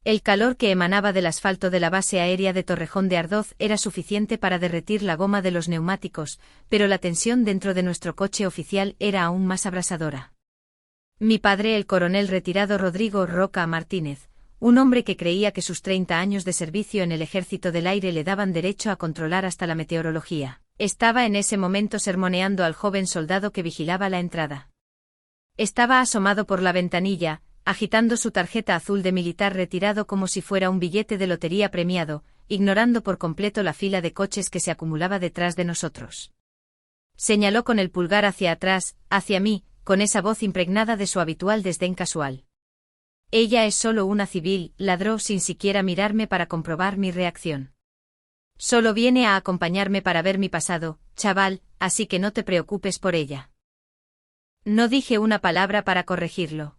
El calor que emanaba del asfalto de la base aérea de Torrejón de Ardoz era suficiente para derretir la goma de los neumáticos, pero la tensión dentro de nuestro coche oficial era aún más abrasadora. Mi padre, el coronel retirado Rodrigo Roca Martínez, un hombre que creía que sus 30 años de servicio en el Ejército del Aire le daban derecho a controlar hasta la meteorología, estaba en ese momento sermoneando al joven soldado que vigilaba la entrada. Estaba asomado por la ventanilla, agitando su tarjeta azul de militar retirado como si fuera un billete de lotería premiado, ignorando por completo la fila de coches que se acumulaba detrás de nosotros. Señaló con el pulgar hacia atrás, hacia mí, con esa voz impregnada de su habitual desdén casual. Ella es solo una civil, ladró sin siquiera mirarme para comprobar mi reacción. Solo viene a acompañarme para ver mi pasado, chaval, así que no te preocupes por ella. No dije una palabra para corregirlo.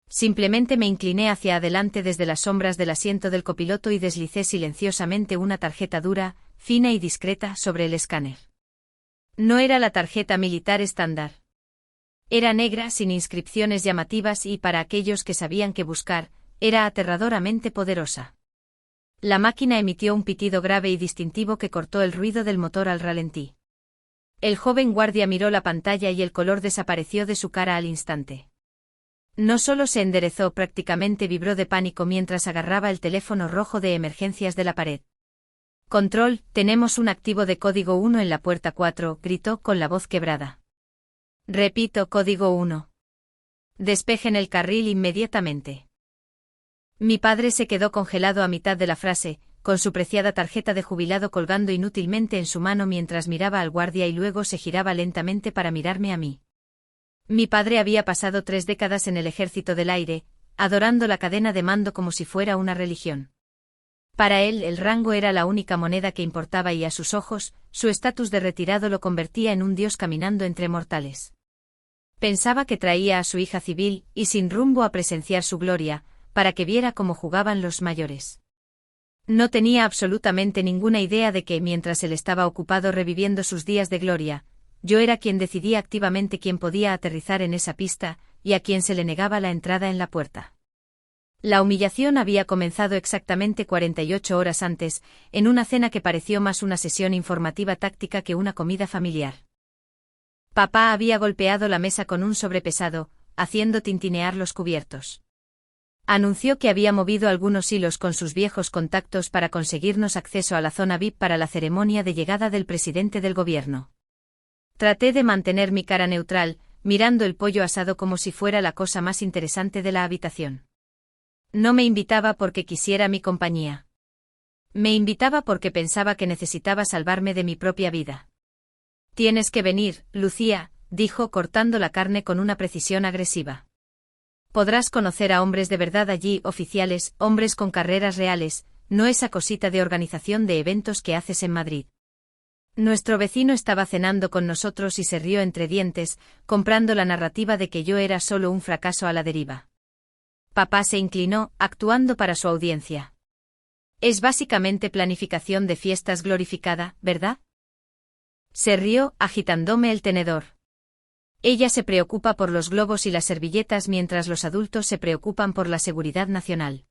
Simplemente me incliné hacia adelante desde las sombras del asiento del copiloto y deslicé silenciosamente una tarjeta dura, fina y discreta sobre el escáner. No era la tarjeta militar estándar. Era negra sin inscripciones llamativas y, para aquellos que sabían qué buscar, era aterradoramente poderosa. La máquina emitió un pitido grave y distintivo que cortó el ruido del motor al ralentí. El joven guardia miró la pantalla y el color desapareció de su cara al instante. No solo se enderezó, prácticamente vibró de pánico mientras agarraba el teléfono rojo de emergencias de la pared. Control, tenemos un activo de código 1 en la puerta 4, gritó con la voz quebrada. Repito, código 1. Despejen el carril inmediatamente. Mi padre se quedó congelado a mitad de la frase, con su preciada tarjeta de jubilado colgando inútilmente en su mano mientras miraba al guardia y luego se giraba lentamente para mirarme a mí. Mi padre había pasado 3 décadas en el Ejército del Aire, adorando la cadena de mando como si fuera una religión. Para él el rango era la única moneda que importaba y a sus ojos, su estatus de retirado lo convertía en un dios caminando entre mortales. Pensaba que traía a su hija civil, y sin rumbo a presenciar su gloria, para que viera cómo jugaban los mayores. No tenía absolutamente ninguna idea de que, mientras él estaba ocupado reviviendo sus días de gloria, yo era quien decidía activamente quién podía aterrizar en esa pista, y a quien se le negaba la entrada en la puerta. La humillación había comenzado exactamente 48 horas antes, en una cena que pareció más una sesión informativa táctica que una comida familiar. Papá había golpeado la mesa con un sobrepesado, haciendo tintinear los cubiertos. Anunció que había movido algunos hilos con sus viejos contactos para conseguirnos acceso a la zona VIP para la ceremonia de llegada del presidente del gobierno. Traté de mantener mi cara neutral, mirando el pollo asado como si fuera la cosa más interesante de la habitación. No me invitaba porque quisiera mi compañía. Me invitaba porque pensaba que necesitaba salvarme de mi propia vida. Tienes que venir, Lucía, dijo cortando la carne con una precisión agresiva. Podrás conocer a hombres de verdad allí, oficiales, hombres con carreras reales, no esa cosita de organización de eventos que haces en Madrid. Nuestro vecino estaba cenando con nosotros y se rió entre dientes, comprando la narrativa de que yo era solo un fracaso a la deriva. Papá se inclinó, actuando para su audiencia. Es básicamente planificación de fiestas glorificada, ¿verdad? Se rió, agitándome el tenedor. Ella se preocupa por los globos y las servilletas mientras los adultos se preocupan por la seguridad nacional.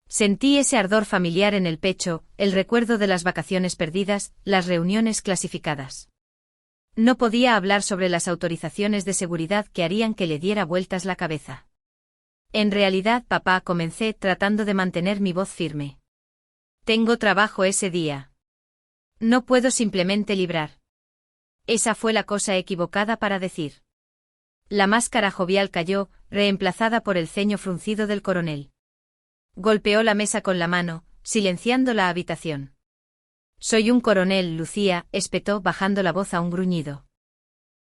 Sentí ese ardor familiar en el pecho, el recuerdo de las vacaciones perdidas, las reuniones clasificadas. No podía hablar sobre las autorizaciones de seguridad que harían que le diera vueltas la cabeza. En realidad, papá, comencé tratando de mantener mi voz firme. Tengo trabajo ese día. No puedo simplemente librar. Esa fue la cosa equivocada para decir. La máscara jovial cayó, reemplazada por el ceño fruncido del coronel. Golpeó la mesa con la mano, silenciando la habitación. Soy un coronel, Lucía, espetó bajando la voz a un gruñido.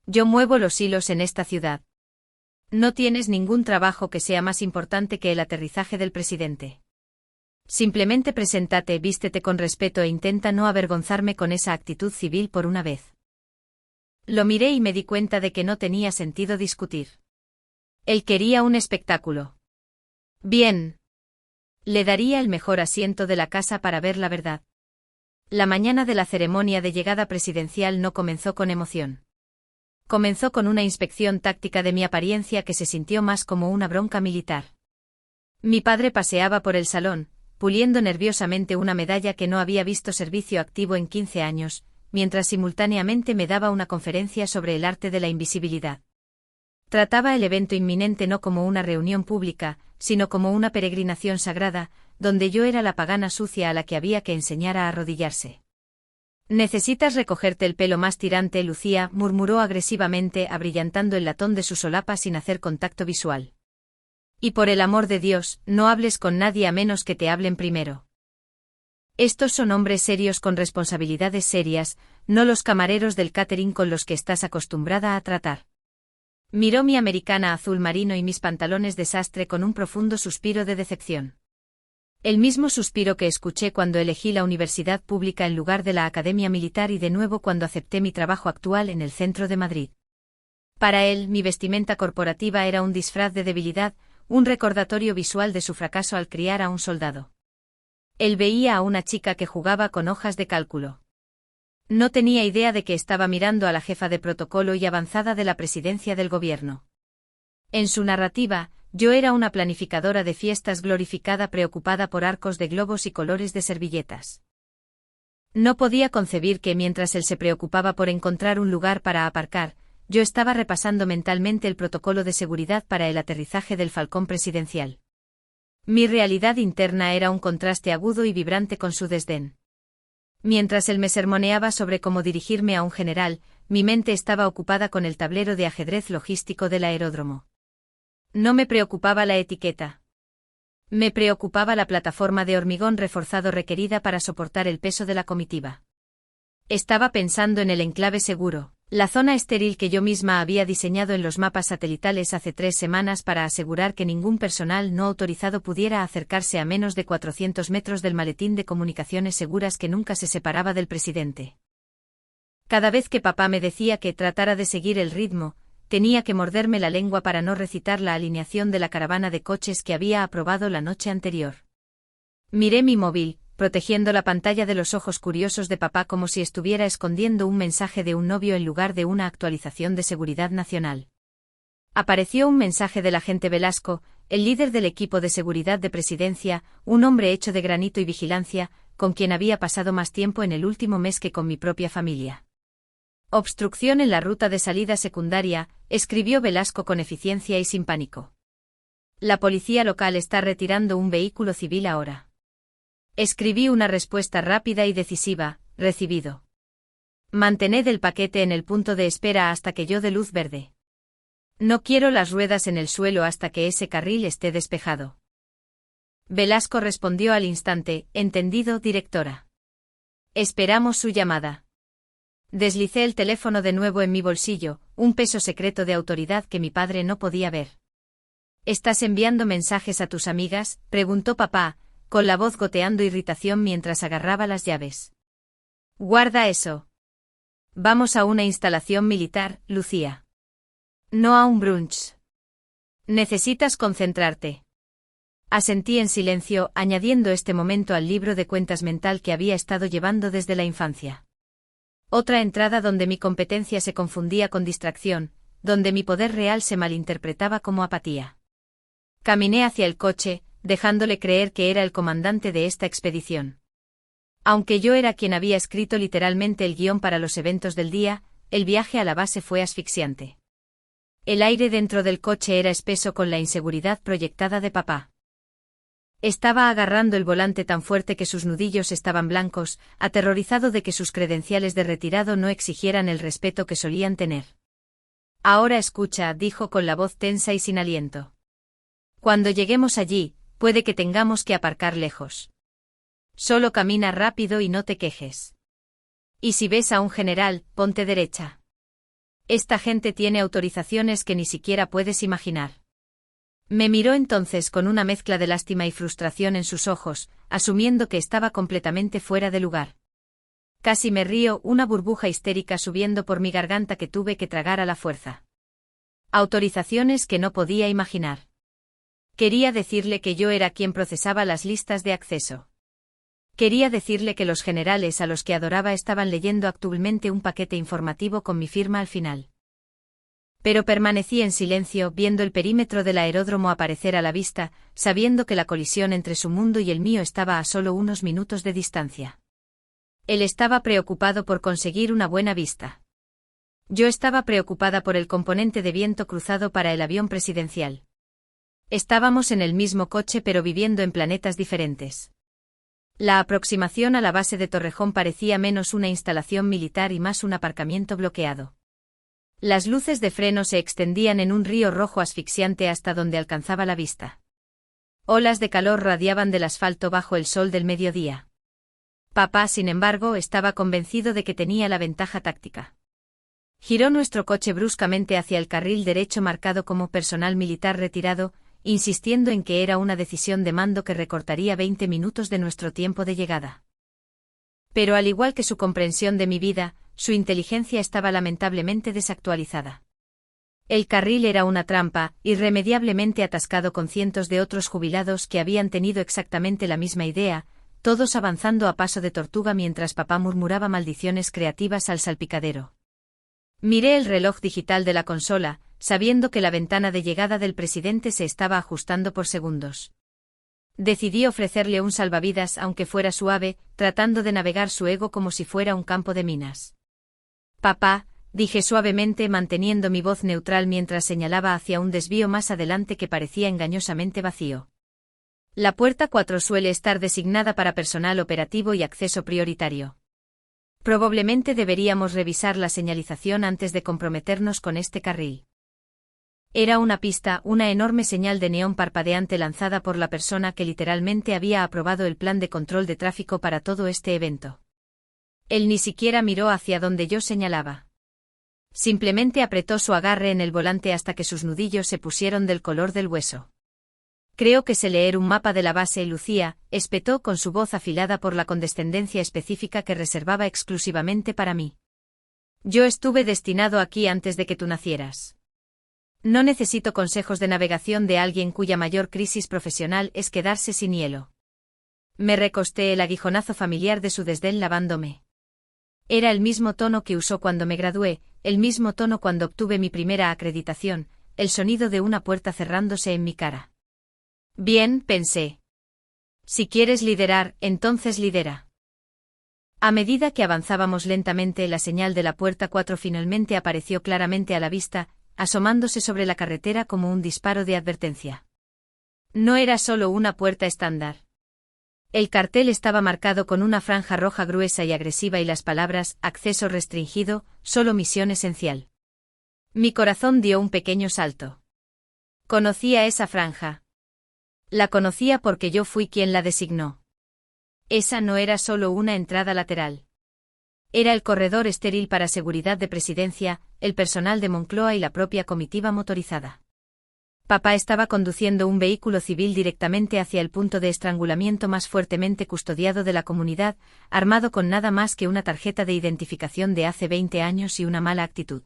Yo muevo los hilos en esta ciudad. No tienes ningún trabajo que sea más importante que el aterrizaje del presidente. Simplemente preséntate, vístete con respeto e intenta no avergonzarme con esa actitud civil por una vez. Lo miré y me di cuenta de que no tenía sentido discutir. Él quería un espectáculo. Bien. Le daría el mejor asiento de la casa para ver la verdad. La mañana de la ceremonia de llegada presidencial no comenzó con emoción. Comenzó con una inspección táctica de mi apariencia que se sintió más como una bronca militar. Mi padre paseaba por el salón, puliendo nerviosamente una medalla que no había visto servicio activo en 15 años, mientras simultáneamente me daba una conferencia sobre el arte de la invisibilidad. Trataba el evento inminente no como una reunión pública, sino como una peregrinación sagrada, donde yo era la pagana sucia a la que había que enseñar a arrodillarse. «Necesitas recogerte el pelo más tirante, Lucía», murmuró agresivamente, abrillantando el latón de su solapa sin hacer contacto visual. «Y por el amor de Dios, no hables con nadie a menos que te hablen primero. Estos son hombres serios con responsabilidades serias, no los camareros del catering con los que estás acostumbrada a tratar». Miró mi americana azul marino y mis pantalones de sastre con un profundo suspiro de decepción. El mismo suspiro que escuché cuando elegí la universidad pública en lugar de la academia militar y de nuevo cuando acepté mi trabajo actual en el centro de Madrid. Para él, mi vestimenta corporativa era un disfraz de debilidad, un recordatorio visual de su fracaso al criar a un soldado. Él veía a una chica que jugaba con hojas de cálculo. No tenía idea de que estaba mirando a la jefa de protocolo y avanzada de la presidencia del gobierno. En su narrativa, yo era una planificadora de fiestas glorificada preocupada por arcos de globos y colores de servilletas. No podía concebir que mientras él se preocupaba por encontrar un lugar para aparcar, yo estaba repasando mentalmente el protocolo de seguridad para el aterrizaje del Falcón presidencial. Mi realidad interna era un contraste agudo y vibrante con su desdén. Mientras él me sermoneaba sobre cómo dirigirme a un general, mi mente estaba ocupada con el tablero de ajedrez logístico del aeródromo. No me preocupaba la etiqueta. Me preocupaba la plataforma de hormigón reforzado requerida para soportar el peso de la comitiva. Estaba pensando en el enclave seguro, la zona estéril que yo misma había diseñado en los mapas satelitales hace 3 semanas para asegurar que ningún personal no autorizado pudiera acercarse a menos de 400 metros del maletín de comunicaciones seguras que nunca se separaba del presidente. Cada vez que papá me decía que tratara de seguir el ritmo, tenía que morderme la lengua para no recitar la alineación de la caravana de coches que había aprobado la noche anterior. Miré mi móvil, protegiendo la pantalla de los ojos curiosos de papá como si estuviera escondiendo un mensaje de un novio en lugar de una actualización de seguridad nacional. Apareció un mensaje del agente Velasco, el líder del equipo de seguridad de presidencia, un hombre hecho de granito y vigilancia, con quien había pasado más tiempo en el último mes que con mi propia familia. «Obstrucción en la ruta de salida secundaria», escribió Velasco con eficiencia y sin pánico. «La policía local está retirando un vehículo civil ahora». Escribí una respuesta rápida y decisiva: «Recibido». Mantened el paquete en el punto de espera hasta que yo dé luz verde. No quiero las ruedas en el suelo hasta que ese carril esté despejado. Velasco respondió al instante: «Entendido, directora». Esperamos su llamada. Deslicé el teléfono de nuevo en mi bolsillo, un peso secreto de autoridad que mi padre no podía ver. «¿Estás enviando mensajes a tus amigas?», preguntó papá, con la voz goteando irritación mientras agarraba las llaves. «Guarda eso. Vamos a una instalación militar, Lucía. No a un brunch. Necesitas concentrarte». Asentí en silencio, añadiendo este momento al libro de cuentas mental que había estado llevando desde la infancia. Otra entrada donde mi competencia se confundía con distracción, donde mi poder real se malinterpretaba como apatía. Caminé hacia el coche, dejándole creer que era el comandante de esta expedición. Aunque yo era quien había escrito literalmente el guión para los eventos del día, el viaje a la base fue asfixiante. El aire dentro del coche era espeso con la inseguridad proyectada de papá. Estaba agarrando el volante tan fuerte que sus nudillos estaban blancos, aterrorizado de que sus credenciales de retirado no exigieran el respeto que solían tener. «Ahora escucha», dijo con la voz tensa y sin aliento. «Cuando lleguemos allí, puede que tengamos que aparcar lejos. Solo camina rápido y no te quejes. Y si ves a un general, ponte derecha. Esta gente tiene autorizaciones que ni siquiera puedes imaginar». Me miró entonces con una mezcla de lástima y frustración en sus ojos, asumiendo que estaba completamente fuera de lugar. Casi me río, una burbuja histérica subiendo por mi garganta que tuve que tragar a la fuerza. Autorizaciones que no podía imaginar. Quería decirle que yo era quien procesaba las listas de acceso. Quería decirle que los generales a los que adoraba estaban leyendo actualmente un paquete informativo con mi firma al final. Pero permanecí en silencio, viendo el perímetro del aeródromo aparecer a la vista, sabiendo que la colisión entre su mundo y el mío estaba a solo unos minutos de distancia. Él estaba preocupado por conseguir una buena vista. Yo estaba preocupada por el componente de viento cruzado para el avión presidencial. Estábamos en el mismo coche pero viviendo en planetas diferentes. La aproximación a la base de Torrejón parecía menos una instalación militar y más un aparcamiento bloqueado. Las luces de freno se extendían en un río rojo asfixiante hasta donde alcanzaba la vista. Olas de calor radiaban del asfalto bajo el sol del mediodía. Papá, sin embargo, estaba convencido de que tenía la ventaja táctica. Giró nuestro coche bruscamente hacia el carril derecho marcado como personal militar retirado, insistiendo en que era una decisión de mando que recortaría 20 minutos de nuestro tiempo de llegada. Pero al igual que su comprensión de mi vida, su inteligencia estaba lamentablemente desactualizada. El carril era una trampa, irremediablemente atascado con cientos de otros jubilados que habían tenido exactamente la misma idea, todos avanzando a paso de tortuga mientras papá murmuraba maldiciones creativas al salpicadero. Miré el reloj digital de la consola, sabiendo que la ventana de llegada del presidente se estaba ajustando por segundos. Decidí ofrecerle un salvavidas aunque fuera suave, tratando de navegar su ego como si fuera un campo de minas. Papá, dije suavemente manteniendo mi voz neutral mientras señalaba hacia un desvío más adelante que parecía engañosamente vacío. La puerta 4 suele estar designada para personal operativo y acceso prioritario. Probablemente deberíamos revisar la señalización antes de comprometernos con este carril. Era una pista, una enorme señal de neón parpadeante lanzada por la persona que literalmente había aprobado el plan de control de tráfico para todo este evento. Él ni siquiera miró hacia donde yo señalaba. Simplemente apretó su agarre en el volante hasta que sus nudillos se pusieron del color del hueso. Creo que sé leer un mapa de la base, Lucía, espetó con su voz afilada por la condescendencia específica que reservaba exclusivamente para mí. Yo estuve destinado aquí antes de que tú nacieras. No necesito consejos de navegación de alguien cuya mayor crisis profesional es quedarse sin hielo. Me recosté el aguijonazo familiar de su desdén lavándome. Era el mismo tono que usó cuando me gradué, el mismo tono cuando obtuve mi primera acreditación, el sonido de una puerta cerrándose en mi cara. Bien, pensé. Si quieres liderar, entonces lidera. A medida que avanzábamos lentamente, la señal de la puerta 4 finalmente apareció claramente a la vista, asomándose sobre la carretera como un disparo de advertencia. No era solo una puerta estándar. El cartel estaba marcado con una franja roja gruesa y agresiva y las palabras «acceso restringido, solo misión esencial». Mi corazón dio un pequeño salto. Conocía esa franja. La conocía porque yo fui quien la designó. Esa no era solo una entrada lateral. Era el corredor estéril para seguridad de presidencia, el personal de Moncloa y la propia comitiva motorizada. Papá estaba conduciendo un vehículo civil directamente hacia el punto de estrangulamiento más fuertemente custodiado de la comunidad, armado con nada más que una tarjeta de identificación de hace 20 años y una mala actitud.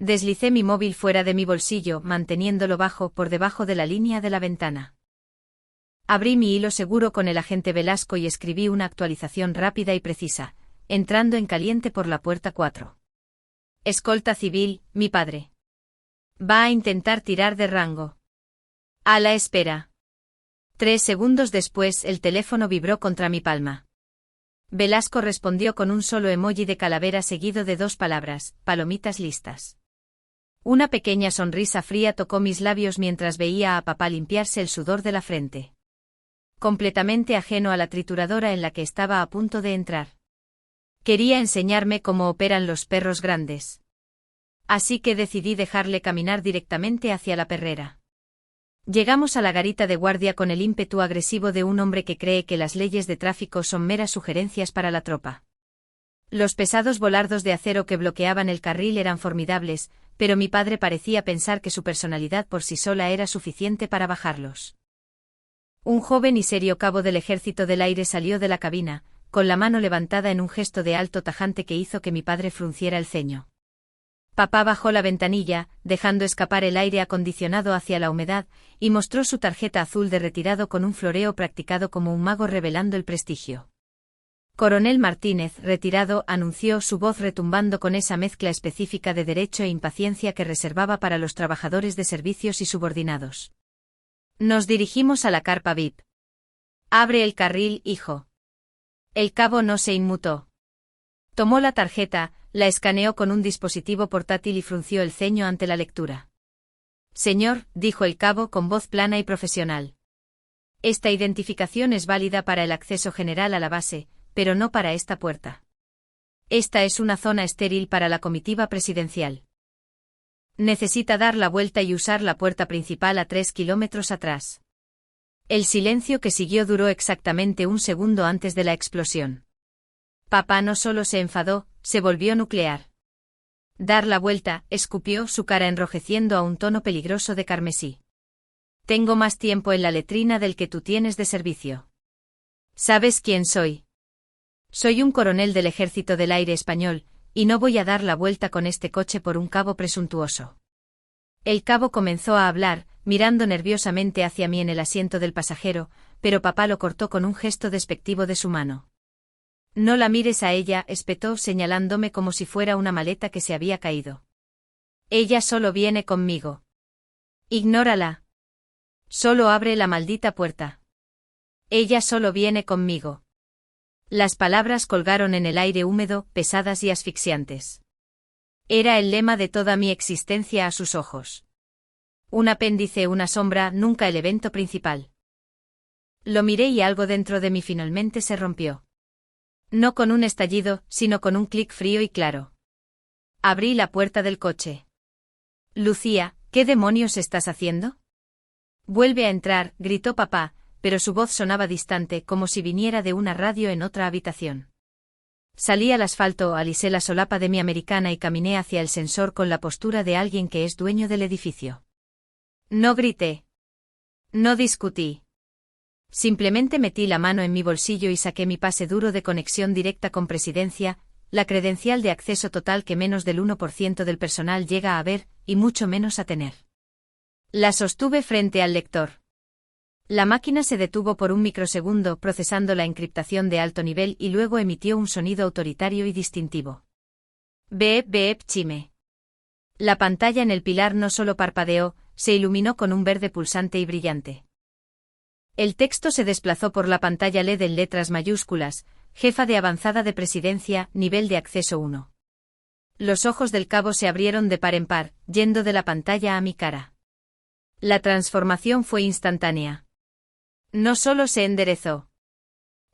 Deslicé mi móvil fuera de mi bolsillo, manteniéndolo bajo por debajo de la línea de la ventana. Abrí mi hilo seguro con el agente Velasco y escribí una actualización rápida y precisa, entrando en caliente por la puerta 4. Escolta civil, mi padre. Va a intentar tirar de rango. A la espera. 3 segundos después el teléfono vibró contra mi palma. Velasco respondió con un solo emoji de calavera seguido de 2 palabras, palomitas listas. Una pequeña sonrisa fría tocó mis labios mientras veía a papá limpiarse el sudor de la frente. Completamente ajeno a la trituradora en la que estaba a punto de entrar. Quería enseñarme cómo operan los perros grandes. Así que decidí dejarle caminar directamente hacia la perrera. Llegamos a la garita de guardia con el ímpetu agresivo de un hombre que cree que las leyes de tráfico son meras sugerencias para la tropa. Los pesados volardos de acero que bloqueaban el carril eran formidables, pero mi padre parecía pensar que su personalidad por sí sola era suficiente para bajarlos. Un joven y serio cabo del Ejército del Aire salió de la cabina, con la mano levantada en un gesto de alto tajante que hizo que mi padre frunciera el ceño. Papá bajó la ventanilla, dejando escapar el aire acondicionado hacia la humedad, y mostró su tarjeta azul de retirado con un floreo practicado como un mago revelando el prestigio. Coronel Martínez, retirado, anunció, su voz retumbando con esa mezcla específica de derecho e impaciencia que reservaba para los trabajadores de servicios y subordinados. Nos dirigimos a la carpa VIP. Abre el carril, hijo. El cabo no se inmutó. Tomó la tarjeta, la escaneó con un dispositivo portátil y frunció el ceño ante la lectura. Señor, dijo el cabo con voz plana y profesional. Esta identificación es válida para el acceso general a la base, pero no para esta puerta. Esta es una zona estéril para la comitiva presidencial. Necesita dar la vuelta y usar la puerta principal a 3 kilómetros atrás. El silencio que siguió duró exactamente un segundo antes de la explosión. Papá no solo se enfadó, se volvió nuclear. Dar la vuelta, escupió, su cara enrojeciendo a un tono peligroso de carmesí. Tengo más tiempo en la letrina del que tú tienes de servicio. ¿Sabes quién soy? Soy un coronel del Ejército del Aire español, y no voy a dar la vuelta con este coche por un cabo presuntuoso. El cabo comenzó a hablar, mirando nerviosamente hacia mí en el asiento del pasajero, pero papá lo cortó con un gesto despectivo de su mano. No la mires a ella, espetó, señalándome como si fuera una maleta que se había caído. Ella solo viene conmigo. Ignórala. Solo abre la maldita puerta. Ella solo viene conmigo. Las palabras colgaron en el aire húmedo, pesadas y asfixiantes. Era el lema de toda mi existencia a sus ojos. Un apéndice, una sombra, nunca el evento principal. Lo miré y algo dentro de mí finalmente se rompió. No con un estallido, sino con un clic frío y claro. Abrí la puerta del coche. Lucía, ¿qué demonios estás haciendo? Vuelve a entrar, gritó papá, pero su voz sonaba distante, como si viniera de una radio en otra habitación. Salí al asfalto, alisé la solapa de mi americana y caminé hacia el sensor con la postura de alguien que es dueño del edificio. No grité. No discutí. Simplemente metí la mano en mi bolsillo y saqué mi pase duro de conexión directa con Presidencia, la credencial de acceso total que menos del 1% del personal llega a ver, y mucho menos a tener. La sostuve frente al lector. La máquina se detuvo por un microsegundo procesando la encriptación de alto nivel y luego emitió un sonido autoritario y distintivo. Beep beep chime. La pantalla en el pilar no solo parpadeó, se iluminó con un verde pulsante y brillante. El texto se desplazó por la pantalla LED en letras mayúsculas: Jefa de Avanzada de Presidencia, nivel de acceso 1. Los ojos del cabo se abrieron de par en par, yendo de la pantalla a mi cara. La transformación fue instantánea. No solo se enderezó.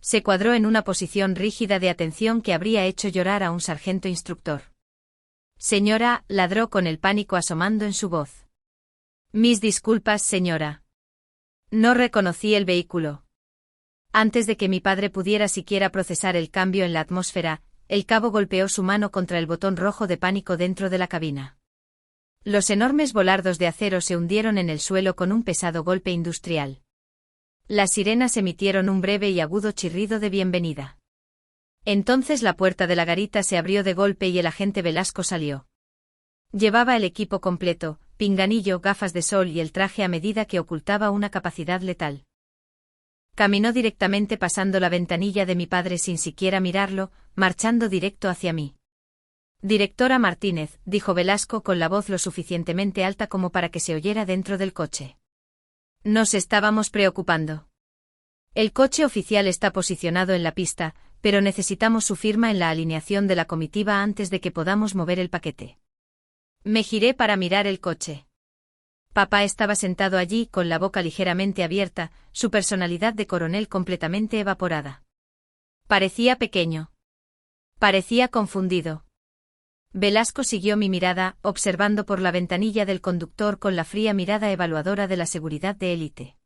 Se cuadró en una posición rígida de atención que habría hecho llorar a un sargento instructor. Señora, ladró con el pánico asomando en su voz. Mis disculpas, señora. No reconocí el vehículo. Antes de que mi padre pudiera siquiera procesar el cambio en la atmósfera, el cabo golpeó su mano contra el botón rojo de pánico dentro de la cabina. Los enormes volardos de acero se hundieron en el suelo con un pesado golpe industrial. Las sirenas emitieron un breve y agudo chirrido de bienvenida. Entonces la puerta de la garita se abrió de golpe y el agente Velasco salió. Llevaba el equipo completo, pinganillo, gafas de sol y el traje a medida que ocultaba una capacidad letal. Caminó directamente pasando la ventanilla de mi padre sin siquiera mirarlo, marchando directo hacia mí. Directora Martínez, dijo Velasco con la voz lo suficientemente alta como para que se oyera dentro del coche. Nos estábamos preocupando. El coche oficial está posicionado en la pista, pero necesitamos su firma en la alineación de la comitiva antes de que podamos mover el paquete. Me giré para mirar el coche. Papá estaba sentado allí con la boca ligeramente abierta, su personalidad de coronel completamente evaporada. Parecía pequeño. Parecía confundido. Velasco siguió mi mirada, observando por la ventanilla del conductor con la fría mirada evaluadora de la seguridad de élite.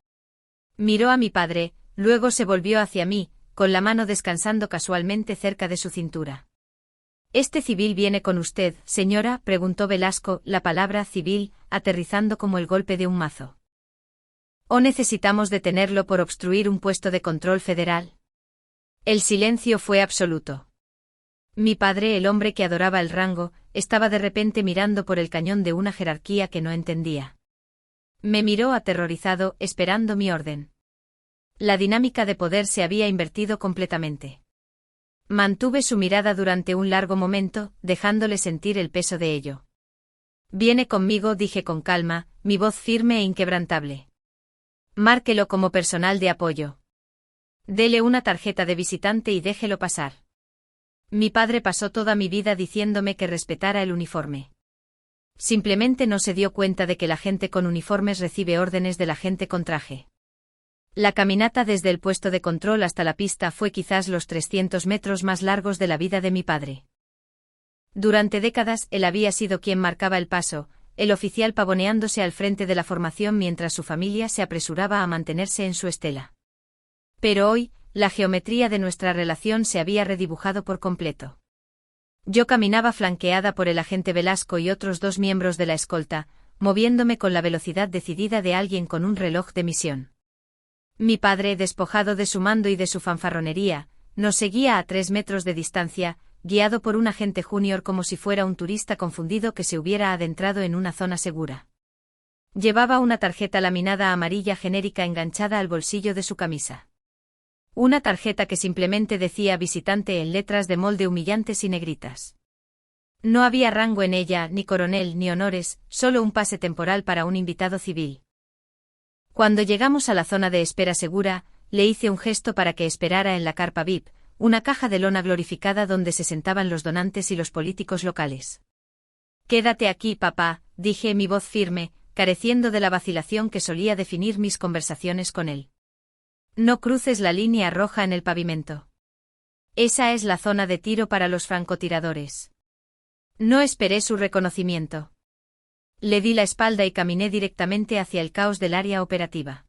Miró a mi padre, luego se volvió hacia mí, con la mano descansando casualmente cerca de su cintura. ¿Este civil viene con usted, señora?, preguntó Velasco, la palabra civil, aterrizando como el golpe de un mazo. ¿O necesitamos detenerlo por obstruir un puesto de control federal? El silencio fue absoluto. Mi padre, el hombre que adoraba el rango, estaba de repente mirando por el cañón de una jerarquía que no entendía. Me miró aterrorizado, esperando mi orden. La dinámica de poder se había invertido completamente. Mantuve su mirada durante un largo momento, dejándole sentir el peso de ello. Viene conmigo, dije con calma, mi voz firme e inquebrantable. Márquelo como personal de apoyo. Dele una tarjeta de visitante y déjelo pasar. Mi padre pasó toda mi vida diciéndome que respetara el uniforme. Simplemente no se dio cuenta de que la gente con uniformes recibe órdenes de la gente con traje. La caminata desde el puesto de control hasta la pista fue quizás los 300 metros más largos de la vida de mi padre. Durante décadas él había sido quien marcaba el paso, el oficial pavoneándose al frente de la formación mientras su familia se apresuraba a mantenerse en su estela. Pero hoy, la geometría de nuestra relación se había redibujado por completo. Yo caminaba flanqueada por el agente Velasco y otros 2 miembros de la escolta, moviéndome con la velocidad decidida de alguien con un reloj de misión. Mi padre, despojado de su mando y de su fanfarronería, nos seguía a 3 metros de distancia, guiado por un agente junior como si fuera un turista confundido que se hubiera adentrado en una zona segura. Llevaba una tarjeta laminada amarilla genérica enganchada al bolsillo de su camisa. Una tarjeta que simplemente decía visitante en letras de molde humillantes y negritas. No había rango en ella, ni coronel ni honores, solo un pase temporal para un invitado civil. Cuando llegamos a la zona de espera segura, le hice un gesto para que esperara en la carpa VIP, una caja de lona glorificada donde se sentaban los donantes y los políticos locales. Quédate aquí, papá, dije, mi voz firme, careciendo de la vacilación que solía definir mis conversaciones con él. No cruces la línea roja en el pavimento. Esa es la zona de tiro para los francotiradores. No esperé su reconocimiento. Le di la espalda y caminé directamente hacia el caos del área operativa.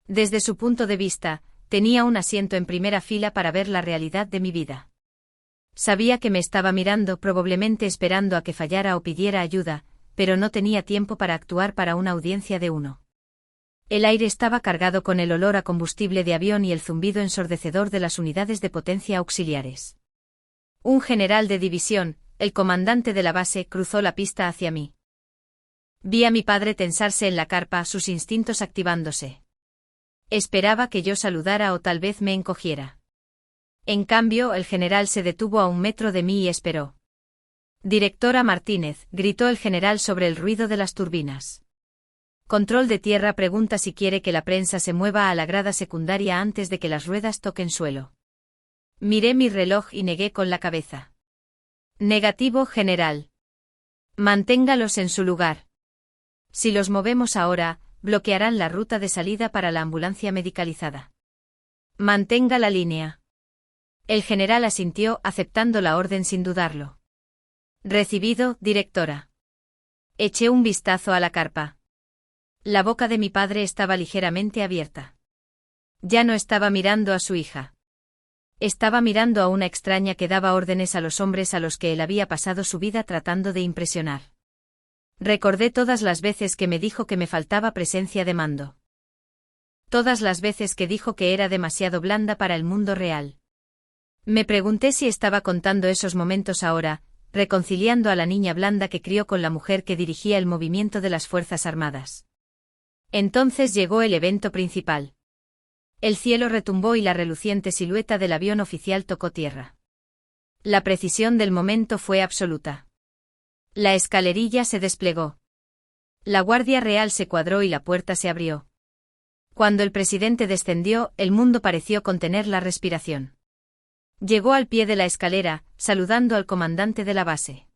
Desde su punto de vista, tenía un asiento en primera fila para ver la realidad de mi vida. Sabía que me estaba mirando, probablemente esperando a que fallara o pidiera ayuda, pero no tenía tiempo para actuar para una audiencia de uno. El aire estaba cargado con el olor a combustible de avión y el zumbido ensordecedor de las unidades de potencia auxiliares. Un general de división, el comandante de la base, cruzó la pista hacia mí. Vi a mi padre tensarse en la carpa, sus instintos activándose. Esperaba que yo saludara o tal vez me encogiera. En cambio, el general se detuvo a 1 metro de mí y esperó. «Directora Martínez», gritó el general sobre el ruido de las turbinas. «Control de tierra pregunta si quiere que la prensa se mueva a la grada secundaria antes de que las ruedas toquen suelo». Miré mi reloj y negué con la cabeza. «Negativo, general. Manténgalos en su lugar. Si los movemos ahora, bloquearán la ruta de salida para la ambulancia medicalizada. Mantenga la línea». El general asintió, aceptando la orden sin dudarlo. «Recibido, directora». Eché un vistazo a la carpa. La boca de mi padre estaba ligeramente abierta. Ya no estaba mirando a su hija. Estaba mirando a una extraña que daba órdenes a los hombres a los que él había pasado su vida tratando de impresionar. Recordé todas las veces que me dijo que me faltaba presencia de mando. Todas las veces que dijo que era demasiado blanda para el mundo real. Me pregunté si estaba contando esos momentos ahora, reconciliando a la niña blanda que crió con la mujer que dirigía el movimiento de las Fuerzas Armadas. Entonces llegó el evento principal. El cielo retumbó y la reluciente silueta del avión oficial tocó tierra. La precisión del momento fue absoluta. La escalerilla se desplegó. La Guardia Real se cuadró y la puerta se abrió. Cuando el presidente descendió, el mundo pareció contener la respiración. Llegó al pie de la escalera, saludando al comandante de la base.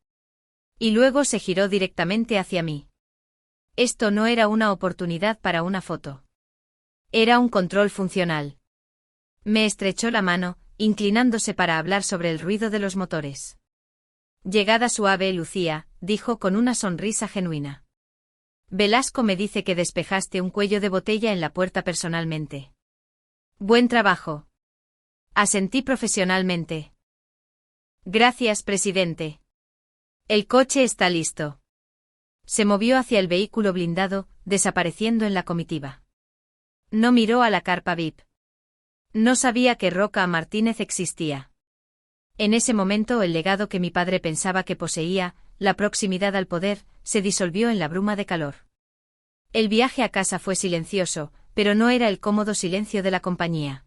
Y luego se giró directamente hacia mí. Esto no era una oportunidad para una foto. Era un control funcional. Me estrechó la mano, inclinándose para hablar sobre el ruido de los motores. «Llegada suave, Lucía», dijo con una sonrisa genuina. «Velasco me dice que despejaste un cuello de botella en la puerta personalmente. Buen trabajo». Asentí profesionalmente. «Gracias, presidente. El coche está listo». Se movió hacia el vehículo blindado, desapareciendo en la comitiva. No miró a la carpa VIP. No sabía que Roca Martínez existía. En ese momento el legado que mi padre pensaba que poseía, la proximidad al poder, se disolvió en la bruma de calor. El viaje a casa fue silencioso, pero no era el cómodo silencio de la compañía.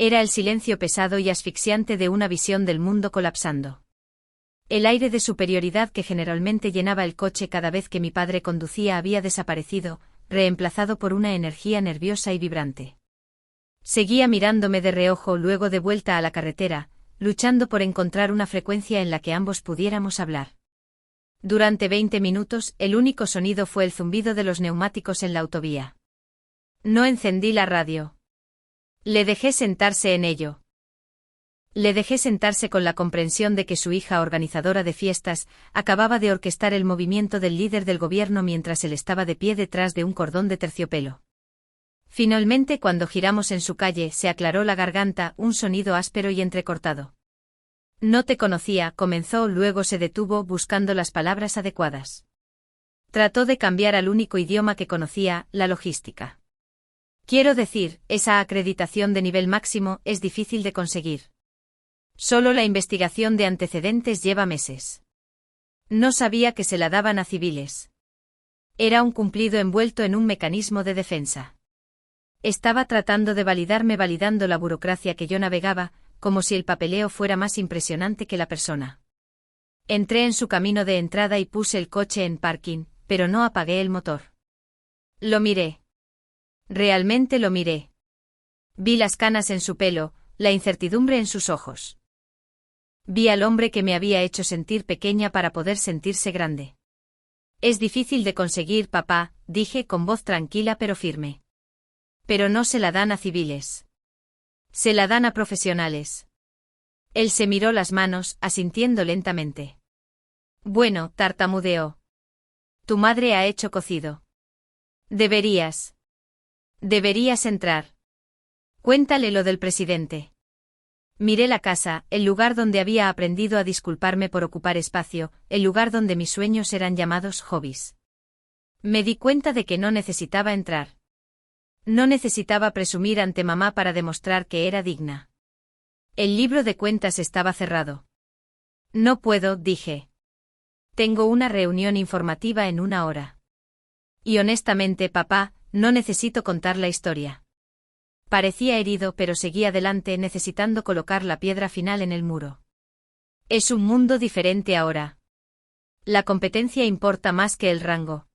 Era el silencio pesado y asfixiante de una visión del mundo colapsando. El aire de superioridad que generalmente llenaba el coche cada vez que mi padre conducía había desaparecido, reemplazado por una energía nerviosa y vibrante. Seguía mirándome de reojo luego de vuelta a la carretera, luchando por encontrar una frecuencia en la que ambos pudiéramos hablar. Durante 20 minutos, el único sonido fue el zumbido de los neumáticos en la autovía. No encendí la radio. Le dejé sentarse en ello. Le dejé sentarse con la comprensión de que su hija organizadora de fiestas acababa de orquestar el movimiento del líder del gobierno mientras él estaba de pie detrás de un cordón de terciopelo. Finalmente, cuando giramos en su calle, se aclaró la garganta, un sonido áspero y entrecortado. No te conocía, comenzó, luego se detuvo buscando las palabras adecuadas. Trató de cambiar al único idioma que conocía, la logística. Quiero decir, esa acreditación de nivel máximo es difícil de conseguir. Solo la investigación de antecedentes lleva meses. No sabía que se la daban a civiles. Era un cumplido envuelto en un mecanismo de defensa. Estaba tratando de validarme validando la burocracia que yo navegaba, como si el papeleo fuera más impresionante que la persona. Entré en su camino de entrada y puse el coche en parking, pero no apagué el motor. Lo miré. Realmente lo miré. Vi las canas en su pelo, la incertidumbre en sus ojos. Vi al hombre que me había hecho sentir pequeña para poder sentirse grande. Es difícil de conseguir, papá, dije con voz tranquila pero firme. Pero no se la dan a civiles. Se la dan a profesionales. Él se miró las manos, asintiendo lentamente. Bueno, tartamudeó. Tu madre ha hecho cocido. Deberías entrar. Cuéntale lo del presidente. Miré la casa, el lugar donde había aprendido a disculparme por ocupar espacio, el lugar donde mis sueños eran llamados hobbies. Me di cuenta de que no necesitaba entrar. No necesitaba presumir ante mamá para demostrar que era digna. El libro de cuentas estaba cerrado. No puedo, dije. Tengo una reunión informativa en 1 hora. Y honestamente, papá, no necesito contar la historia. Parecía herido pero seguía adelante necesitando colocar la piedra final en el muro. Es un mundo diferente ahora. La competencia importa más que el rango.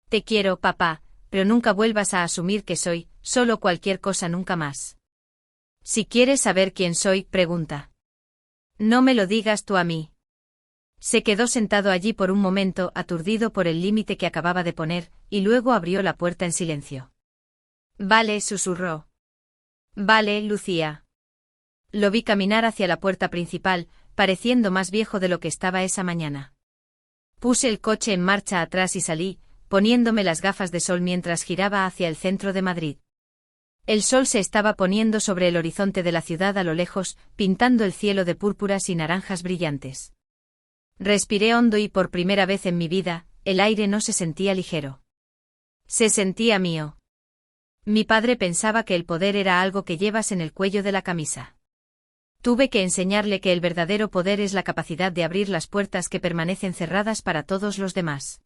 Te quiero, papá, pero nunca vuelvas a asumir que soy, solo cualquier cosa nunca más. Si quieres saber quién soy, pregunta. No me lo digas tú a mí. Se quedó sentado allí por un momento, aturdido por el límite que acababa de poner, y luego abrió la puerta en silencio. Vale, susurró. Vale, Lucía. Lo vi caminar hacia la puerta principal, pareciendo más viejo de lo que estaba esa mañana. Puse el coche en marcha atrás y salí, poniéndome las gafas de sol mientras giraba hacia el centro de Madrid. El sol se estaba poniendo sobre el horizonte de la ciudad a lo lejos, pintando el cielo de púrpuras y naranjas brillantes. Respiré hondo y por primera vez en mi vida, el aire no se sentía ligero. Se sentía mío. Mi padre pensaba que el poder era algo que llevas en el cuello de la camisa. Tuve que enseñarle que el verdadero poder es la capacidad de abrir las puertas que permanecen cerradas para todos los demás.